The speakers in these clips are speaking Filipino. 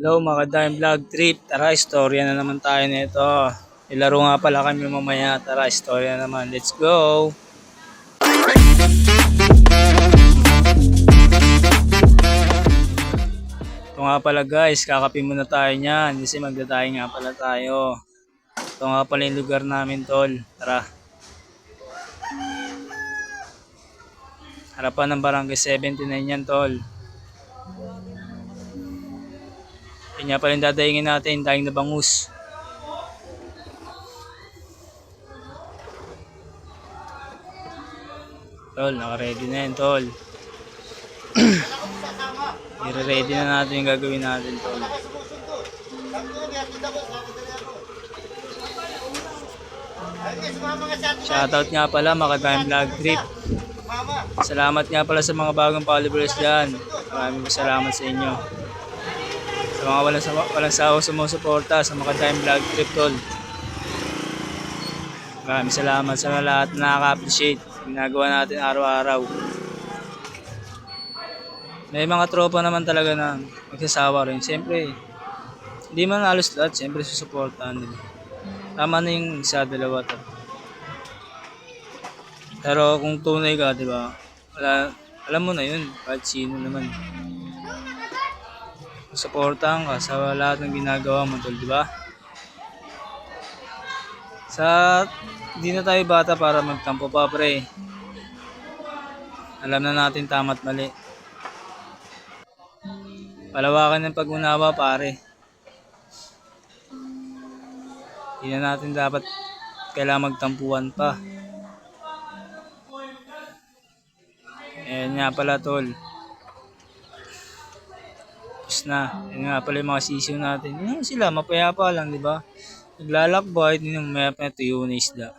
Hello mga ka-Dime Vlog Trip. Tara, istorya na naman tayo nito. Ilaro nga pala kami mamaya. Tara, istorya na naman. Let's go! Ito nga pala guys, kakape muna tayo niyan. Kasi magdadayo nga pala tayo. Ito nga pala yung lugar namin tol. Tara. Harapan ng barangay 79 yan tol. Yan nga pala yung dadayingin natin, daing na bangus. Tol, naka-ready na yan tol. I-ready na natin yung gagawin natin tol. Shoutout nga pala mga ka-Dime Vlog Trip. Salamat nga pala sa mga bagong followers dyan. Maraming salamat sa inyo. Sa mga walang sawa sumusuporta sa mga ka-Dime Vlog Trip tol. Maraming salamat sa lahat na nakaka-appreciate ginagawa natin araw-araw. May mga tropa naman talaga na magsasawa rin. Siyempre, hindi man halos lahat. Siyempre, susuportahan nila. Tama na yung isa, dalawa to. Pero kung tunay ka, di ba? Alam mo na yun. Kahit sino naman. Suportahan ka sa lahat ng ginagawa mo, tol, di ba? Hindi na tayo bata para magtampo pa, pre. Alam na natin tama at mali. Palawakan ng pag-unawa, pare. Hindi na natin dapat kailangan magtampuan pa. Ayan nga pala, tol. Tapos na. Ayan nga pala yung mga sisiw natin. Ayan sila, mapayapa lang, di ba? Naglalakbay, hindi na mamaya pa tuyo na isda.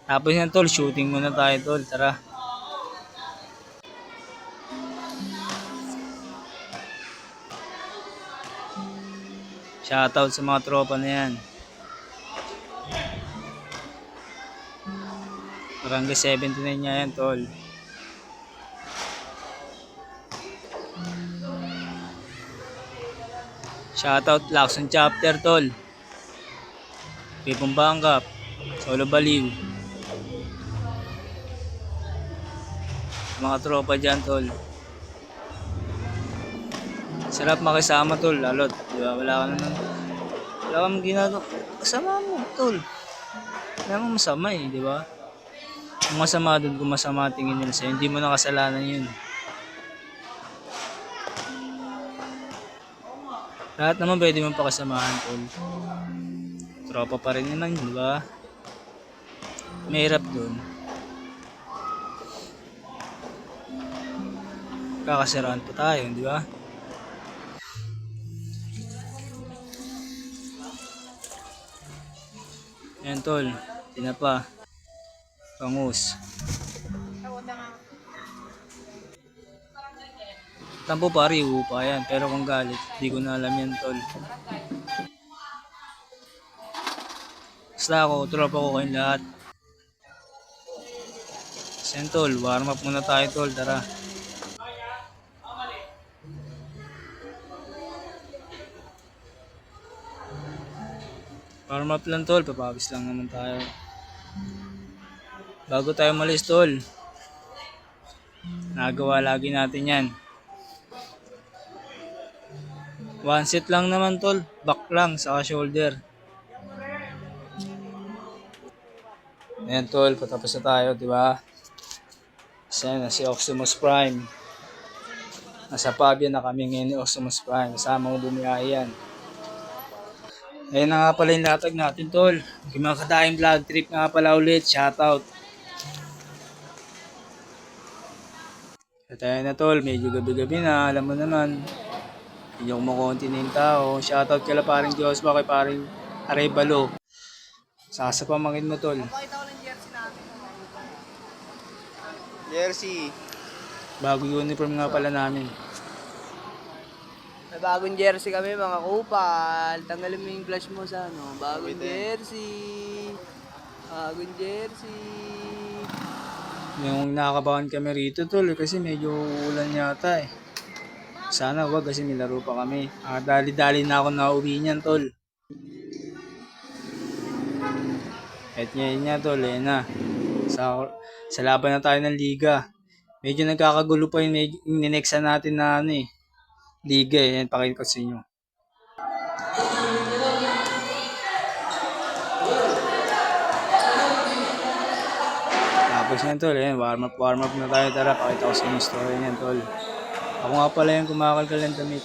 Tapos yan, tol, shooting muna tayo, tol. Tara. Shoutout sa mga tropa na yan. Barangay 79 niya yan, tol. Shoutout Lacson Chapter, tol. Pipong Bangkap. Solo Baliw. Mga tropa dyan, tol. Sarap makisama, tol. Lalot. Diba? Wala kang ginagawa. Kasama mo, tol. Wala mo masama eh, di ba? Kung masama dun, kung masama tingin nila sa'yo, hindi mo na kasalanan yun. Lahat naman pwede mong pakasamahan, tol. Tropa pa rin naman, di ba? Mahirap dun. Kakasiraan pa tayo, di ba? Ayan, tol. Tinapa. Bangus. Tampo pare, upa yan. Pero kung galit, di ko na alam yan, tol. Basta ako, tropa ko kayong lahat. Ayan, tol. Warm up muna tayo, tol. Tara. Warm up lang, tol. Papawis lang naman tayo. Bago tayo malis, tol. Nagawa lagi natin yan. One set lang naman, tol. Back lang, saka shoulder. Ayan, tol. Patapos na tayo, di ba? Ayan na si Optimus Prime. Nasa Pabia na kami ngayon ni Optimus Prime. Kasama mo bumiyahe yan. Ayan na nga pala yung latag natin, tol. Yung mga ka-Dime Vlog Trip nga pala ulit. Shoutout. At ayan na, tol. Medyo gabi-gabi na. Alam mo naman. Medyo kumukunti na yung tao. Shoutout kala paring Diyos ba kay paring Arevalo. Sasa pamangkin mo, tol. Pakita ko ng jersey natin. Jersey. Bago uniform nga pala namin. May bagong jersey kami mga kupal. Tanggalin mo yung flash mo sa ano. Bagong jersey. Bagong jersey. Yung nakakabahan kami rito, tol. Kasi medyo ulan yata eh. Sana wag kasi may laro pa kami. Dali-dali na ako nauwi niyan, tol. At ngayon nga, tol, eh na. Sa laban na tayo ng liga. Medyo nagkakagulo pa yung ninexan natin na ano eh. Liga eh. Yan, pakita ko sa inyo. Tapos yan, tol. Yan, warm up na tayo. Tara, pakita ko sa inyo yung story niyan, tol. Ako nga pala yung kumakalkal ng damit.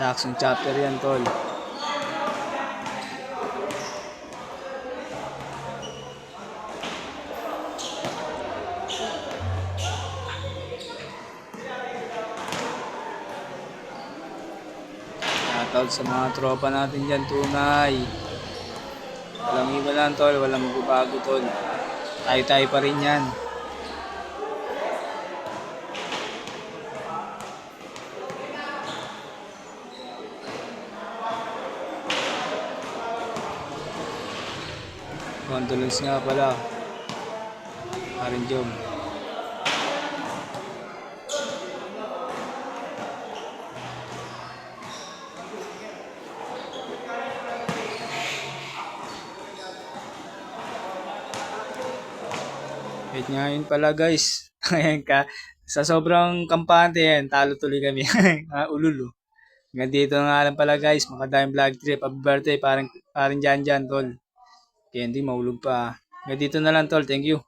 Action chapter yan, tol. Shoutout sa mga tropa natin dyan, tunay. Walang iwanan, tol. Walang magbabago, tol. Tayo-tayo pa rin yan. Condolence nga pala. Karin Jom. Wait nga yun pala guys. Ayan ka. Sa sobrang kampante yan, talo tuloy kami. Ululu. Hanggang dito na nga lang pala guys. Makadayang vlog trip. Happy birthday. Parang dyan tol. Candy, mahulog pa. Hanggang dito na lang tol. Thank you.